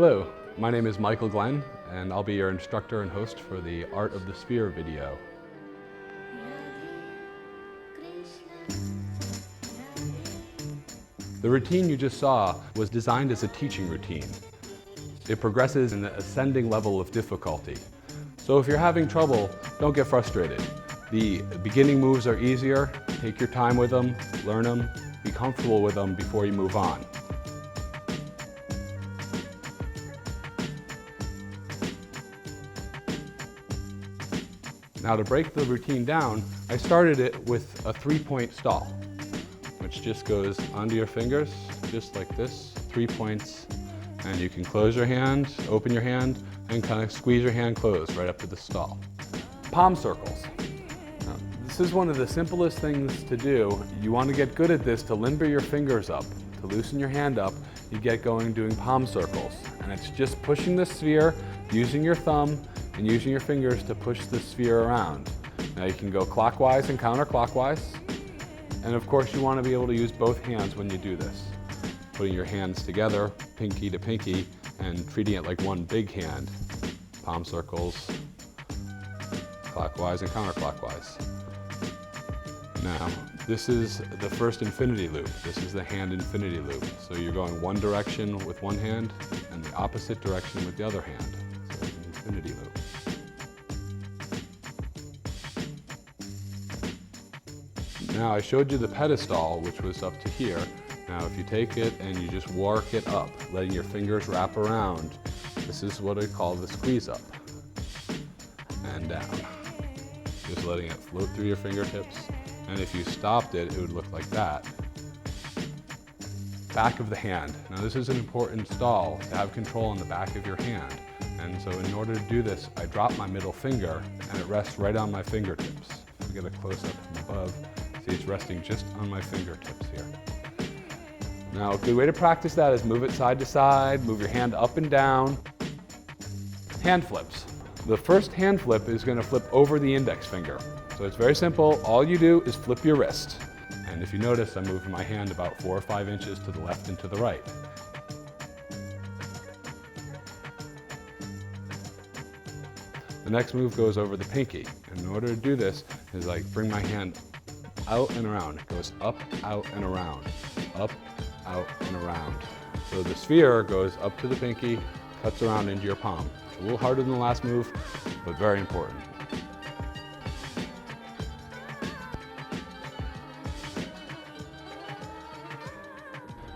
Hello, my name is Michael Glenn, and I'll be your instructor and host for the Art of the Sphere video. The routine you just saw was designed as a teaching routine. It progresses in an ascending level of difficulty. So if you're having trouble, don't get frustrated. The beginning moves are easier. Take your time with them, learn them, be comfortable with them before you move on. Now to break the routine down, I started it with a 3-point stall, which just goes onto your fingers, just like this, 3 points. And you can close your hand, open your hand, and kind of squeeze your hand closed right up to the stall. Palm circles. Now, this is one of the simplest things to do. You want to get good at this to limber your fingers up, to loosen your hand up. You get going doing palm circles. And it's just pushing the sphere, using your thumb, and using your fingers to push the sphere around. Now you can go clockwise and counterclockwise. And of course you want to be able to use both hands when you do this. Putting your hands together, pinky to pinky, and treating it like one big hand. Palm circles, clockwise and counterclockwise. Now, this is the first infinity loop. This is the hand infinity loop. So you're going one direction with one hand and the opposite direction with the other hand. So it's an infinity loop. Now I showed you the pedestal, which was up to here. Now if you take it and you just work it up, letting your fingers wrap around, this is what I call the squeeze up. And down. Just letting it float through your fingertips. And if you stopped it, it would look like that. Back of the hand. Now this is an important stall to have control on the back of your hand. And so in order to do this, I drop my middle finger and it rests right on my fingertips. If we get a close up from above, see it's resting just on my fingertips here. Now a good way to practice that is move it side to side, move your hand up and down. Hand flips. The first hand flip is going to flip over the index finger. So it's very simple. All you do is flip your wrist. And if you notice, I'm moving my hand about 4 or 5 inches to the left and to the right. The next move goes over the pinky. And in order to do this is like bring my hand out and around. It goes up, out, and around. Up, out, and around. So the sphere goes up to the pinky, cuts around into your palm. It's a little harder than the last move, but very important.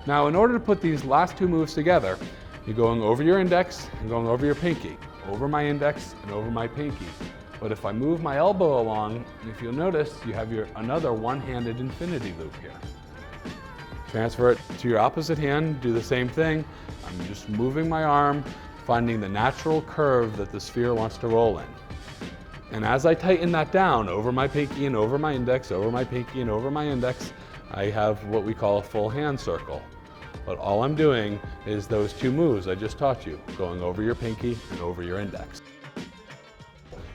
Now, in order to put these last two moves together, you're going over your index and going over your pinky. Over my index and over my pinky. But if I move my elbow along, if you'll notice, you have another one-handed infinity loop here. Transfer it to your opposite hand, do the same thing. I'm just moving my arm, finding the natural curve that the sphere wants to roll in. And as I tighten that down over my pinky and over my index, over my pinky and over my index, I have what we call a full hand circle. But all I'm doing is those two moves I just taught you, going over your pinky and over your index.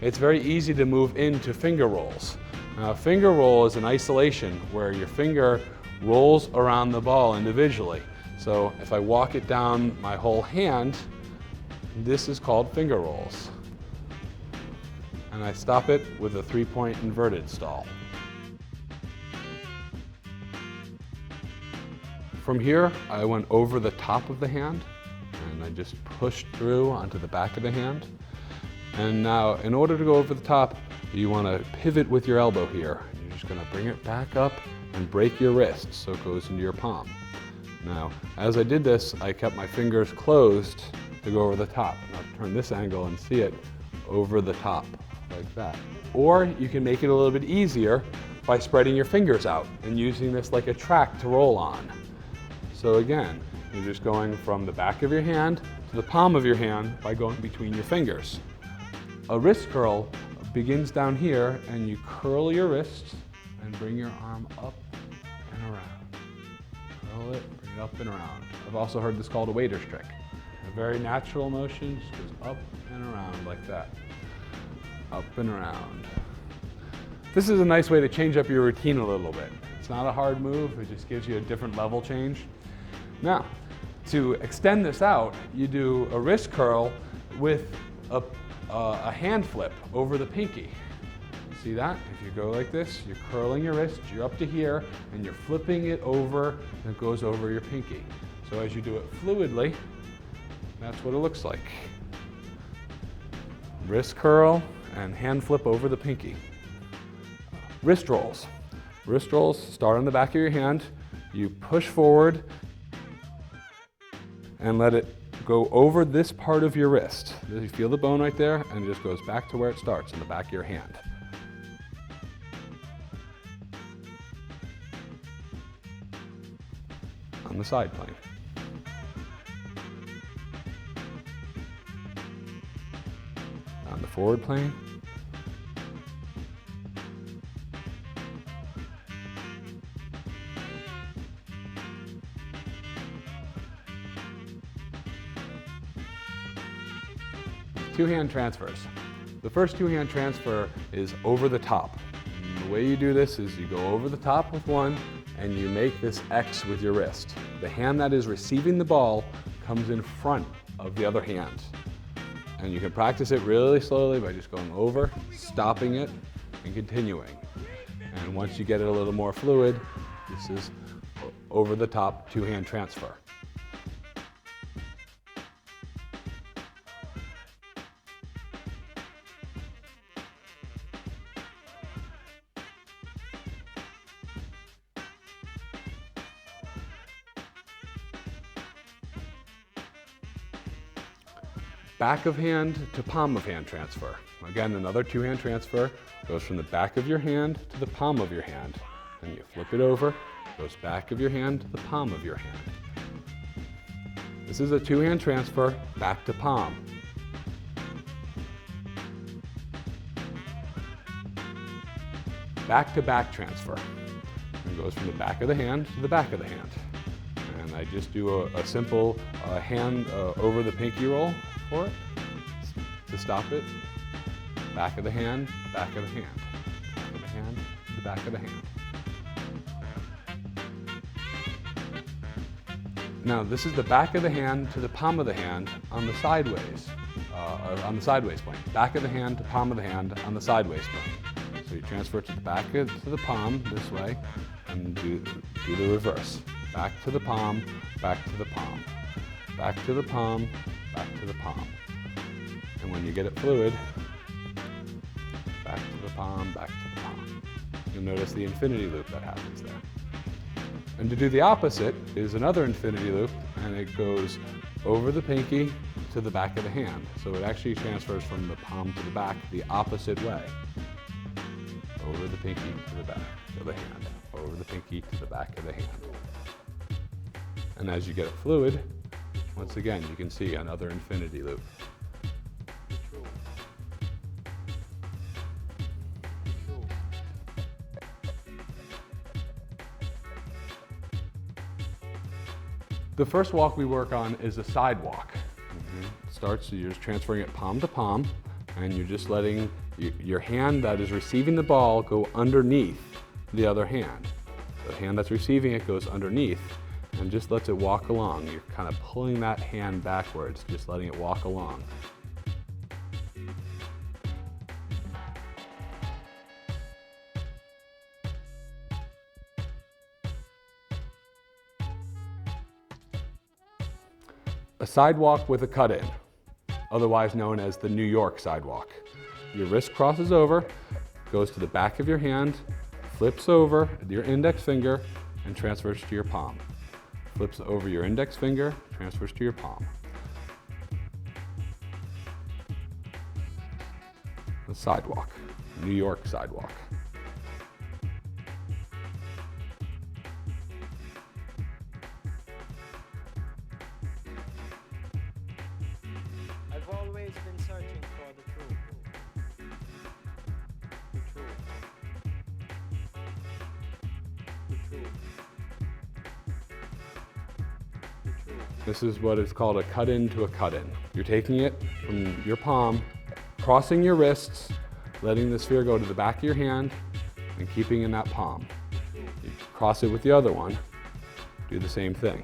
It's very easy to move into finger rolls. Now, a finger roll is an isolation where your finger rolls around the ball individually. So if I walk it down my whole hand, this is called finger rolls. And I stop it with a 3-point inverted stall. From here, I went over the top of the hand and I just pushed through onto the back of the hand. And now, in order to go over the top, you want to pivot with your elbow here. You're just going to bring it back up and break your wrist so it goes into your palm. Now, as I did this, I kept my fingers closed to go over the top. Now, turn this angle and see it over the top, like that. Or you can make it a little bit easier by spreading your fingers out and using this like a track to roll on. So again, you're just going from the back of your hand to the palm of your hand by going between your fingers. A wrist curl begins down here and you curl your wrist and bring your arm up and around. Curl it, bring it up and around. I've also heard this called a waiter's trick. A very natural motion, just goes up and around like that. Up and around. This is a nice way to change up your routine a little bit. It's not a hard move, it just gives you a different level change. Now, To extend this out, you do a wrist curl with a hand flip over the pinky. See that? If you go like this, you're curling your wrist, you're up to here, and you're flipping it over, and it goes over your pinky. So as you do it fluidly, that's what it looks like. Wrist curl and hand flip over the pinky. Wrist rolls. Wrist rolls start on the back of your hand. You push forward and let it go over this part of your wrist. You feel the bone right there, and it just goes back to where it starts, in the back of your hand. On the side plane. On the forward plane. Two-hand transfers. The first two-hand transfer is over the top. And the way you do this is you go over the top with one and you make this X with your wrist. The hand that is receiving the ball comes in front of the other hand. And you can practice it really slowly by just going over, stopping it, and continuing. And once you get it a little more fluid, this is over the top two-hand transfer. Back of hand to palm of hand transfer. Again, another two-hand transfer. Goes from the back of your hand to the palm of your hand. Then you flip it over, goes back of your hand to the palm of your hand. This is a two-hand transfer, back to palm. Back to back transfer. And goes from the back of the hand to the back of the hand. And I just do a simple hand over the pinky roll for it, to stop it. Back of the hand, back of the hand. Back of the hand, the back of the hand. Now this is the back of the hand to the palm of the hand on the sideways, plane. Back of the hand to palm of the hand on the sideways plane. So you transfer it to the back to the palm this way, and do the reverse. Back to the palm, back to the palm. Back to the palm, back to the palm. And when you get it fluid, back to the palm, back to the palm. You'll notice the infinity loop that happens there. And to do the opposite is another infinity loop, and it goes over the pinky to the back of the hand. So it actually transfers from the palm to the back the opposite way. Over the pinky to the back of the hand. Over the pinky to the back of the hand. And as you get it fluid, once again, you can see another infinity loop. The first walk we work on is a side walk. It starts, you're just transferring it palm to palm, and you're just letting your hand that is receiving the ball go underneath the other hand. The hand that's receiving it goes underneath and just lets it walk along. You're kind of pulling that hand backwards, just letting it walk along. A sidewalk with a cut-in, otherwise known as the New York sidewalk. Your wrist crosses over, goes to the back of your hand, flips over your index finger, and transfers to your palm. Flips over your index finger, transfers to your palm. The sidewalk, New York sidewalk. I've always been searching for the truth. The truth. The truth. The truth. This is what is called a cut-in to a cut-in. You're taking it from your palm, crossing your wrists, letting the sphere go to the back of your hand, and keeping in that palm. You cross it with the other one, do the same thing.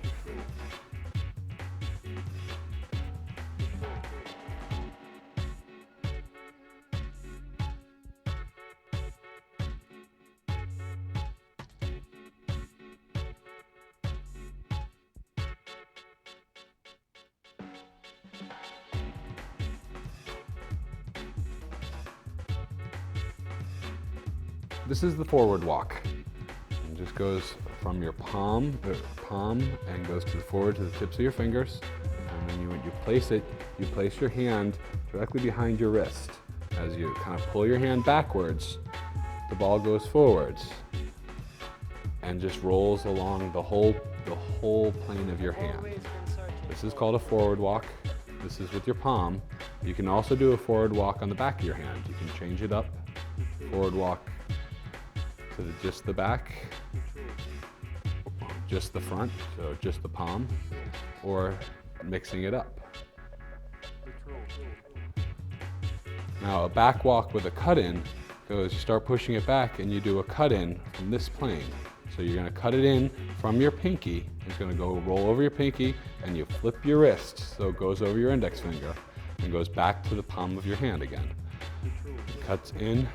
This is the forward walk. It just goes from your palm and goes to the forward to the tips of your fingers. And then when you place it, you place your hand directly behind your wrist. As you kind of pull your hand backwards, the ball goes forwards and just rolls along the whole plane of your hand. Always when searching. This is called a forward walk. This is with your palm. You can also do a forward walk on the back of your hand. You can change it up. Forward walk to just the back, just the front, so just the palm, or mixing it up. Now a back walk with a cut-in goes, you start pushing it back and you do a cut-in from this plane. So you're going to cut it in from your pinky. It's going to go roll over your pinky and you flip your wrist so it goes over your index finger and goes back to the palm of your hand again. It cuts in.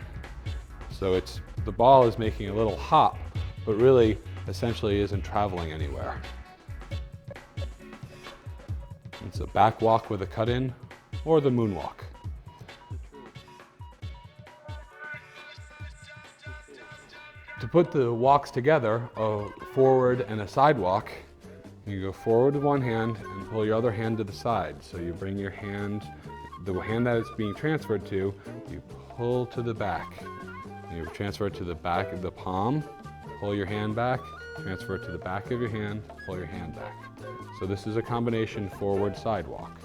So the ball is making a little hop, but really essentially isn't traveling anywhere. It's a back walk with a cut-in or the moonwalk. To put the walks together, a forward and a side walk, you go forward with one hand and pull your other hand to the side. So you bring your hand, the hand that it's being transferred to, you pull to the back. You transfer it to the back of the palm, pull your hand back, transfer it to the back of your hand, pull your hand back. So this is a combination forward side walk.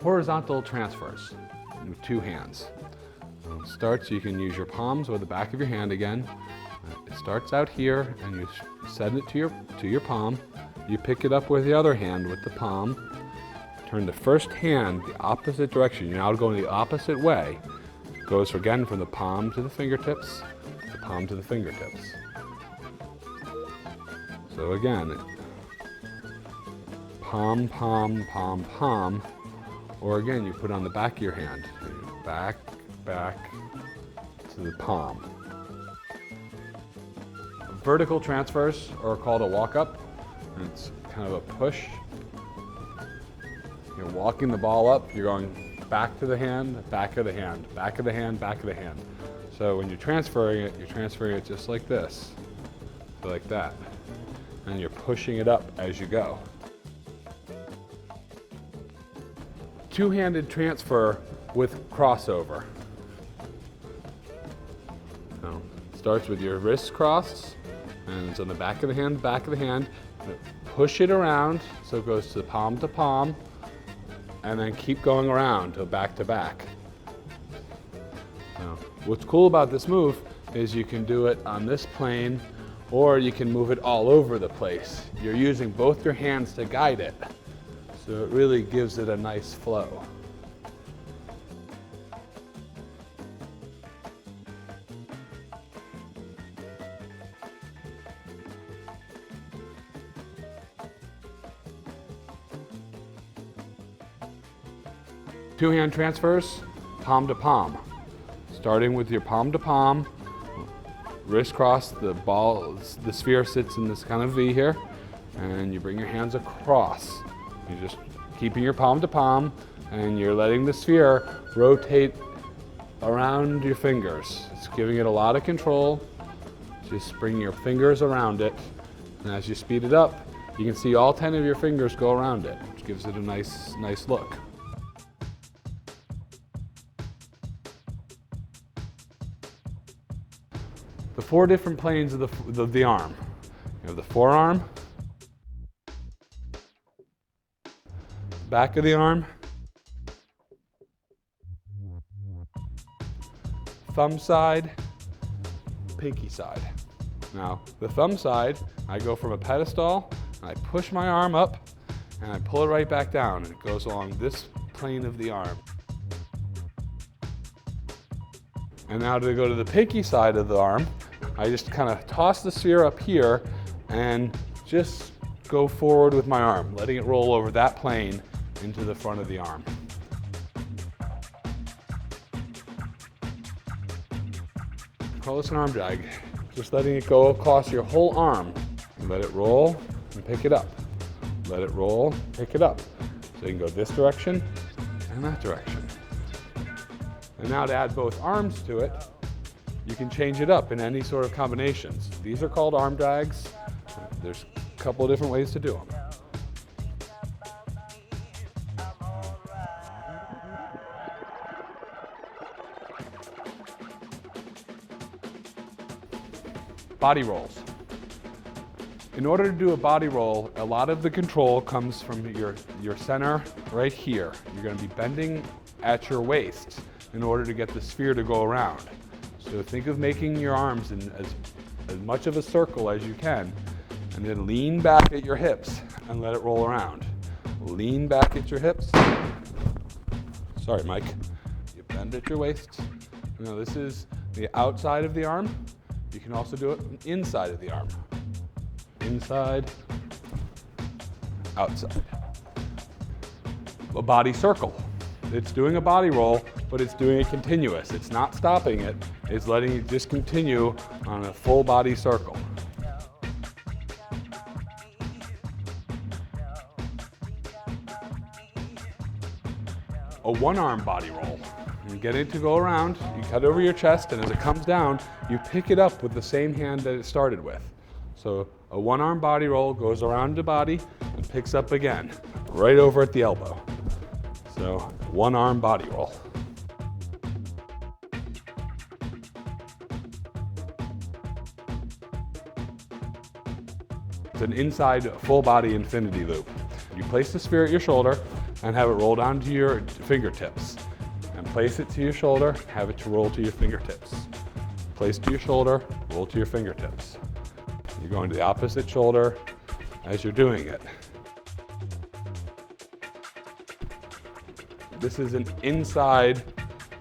Horizontal transfers with two hands. Starts, you can use your palms or the back of your hand again. It starts out here and you send it to your palm. You pick it up with the other hand with the palm. Turn the first hand the opposite direction. You're now going the opposite way. It goes again from the palm to the fingertips, the palm to the fingertips. So again, palm, palm, palm, palm. Or again, you put on the back of your hand. Back, back to the palm. Vertical transfers are called a walk-up. It's kind of a push. You're walking the ball up, you're going back to the hand, back of the hand, back of the hand, back of the hand. So when you're transferring it just like this, so like that. And you're pushing it up as you go. Two-handed transfer with crossover. So it starts with your wrists crossed, and it's on the back of the hand, back of the hand. Push it around so it goes to palm, and then keep going around to back. Now, what's cool about this move is you can do it on this plane, or you can move it all over the place. You're using both your hands to guide it. So it really gives it a nice flow. Two-hand transfers, palm to palm. Starting with your palm to palm, wrist cross, the sphere sits in this kind of V here, and you bring your hands across. You're just keeping your palm to palm, and you're letting the sphere rotate around your fingers. It's giving it a lot of control. Just bring your fingers around it, and as you speed it up, you can see all 10 of your fingers go around it, which gives it a nice look. The four different planes of the arm. You have the forearm, back of the arm, thumb side, pinky side. Now, the thumb side, I go from a pedestal, and I push my arm up, and I pull it right back down, and it goes along this plane of the arm. And now to go to the pinky side of the arm, I just kind of toss the sphere up here, and just go forward with my arm, letting it roll over that plane into the front of the arm. call this an arm drag. Just letting it go across your whole arm. Let it roll and pick it up. Let it roll, pick it up. So you can go this direction and that direction. And now to add both arms to it, you can change it up in any sort of combinations. These are called arm drags. There's a couple of different ways to do them. Body rolls. In order to do a body roll, a lot of the control comes from your center right here. You're going to be bending at your waist in order to get the sphere to go around. So think of making your arms in as much of a circle as you can, and then lean back at your hips and let it roll around. Lean back at your hips. Sorry, Mike. You bend at your waist. Now this is the outside of the arm. You can also do it inside of the arm. Inside, outside. A body circle. It's doing a body roll, but it's doing it continuous. It's not stopping it. It's letting it just continue on a full body circle. A one-arm body roll. You get it to go around, you cut over your chest, and as it comes down, you pick it up with the same hand that it started with. So a one-arm body roll goes around the body and picks up again, right over at the elbow. So one-arm body roll. It's an inside full body infinity loop. You place the sphere at your shoulder and have it roll down to your fingertips. And place it to your shoulder, have it to roll to your fingertips. Place to your shoulder, roll to your fingertips. You're going to the opposite shoulder as you're doing it. This is an inside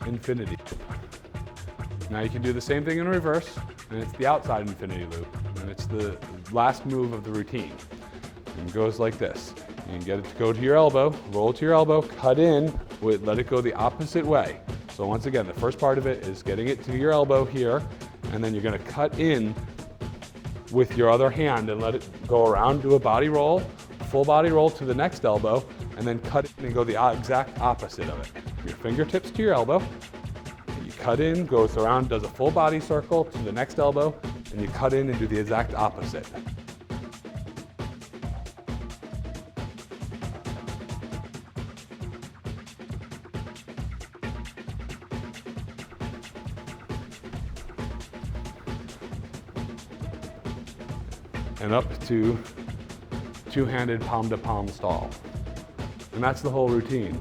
infinity loop. Now you can do the same thing in reverse, and it's the outside infinity loop. And it's the last move of the routine. And it goes like this. You can get it to go to your elbow, roll to your elbow, cut in, let it go the opposite way. So once again, the first part of it is getting it to your elbow here, and then you're going to cut in with your other hand and let it go around, do a body roll, full body roll to the next elbow, and then cut in and go the exact opposite of it. Your fingertips to your elbow, and you cut in, goes around, does a full body circle to the next elbow, and you cut in and do the exact opposite. And up to two-handed palm-to-palm stall. And that's the whole routine.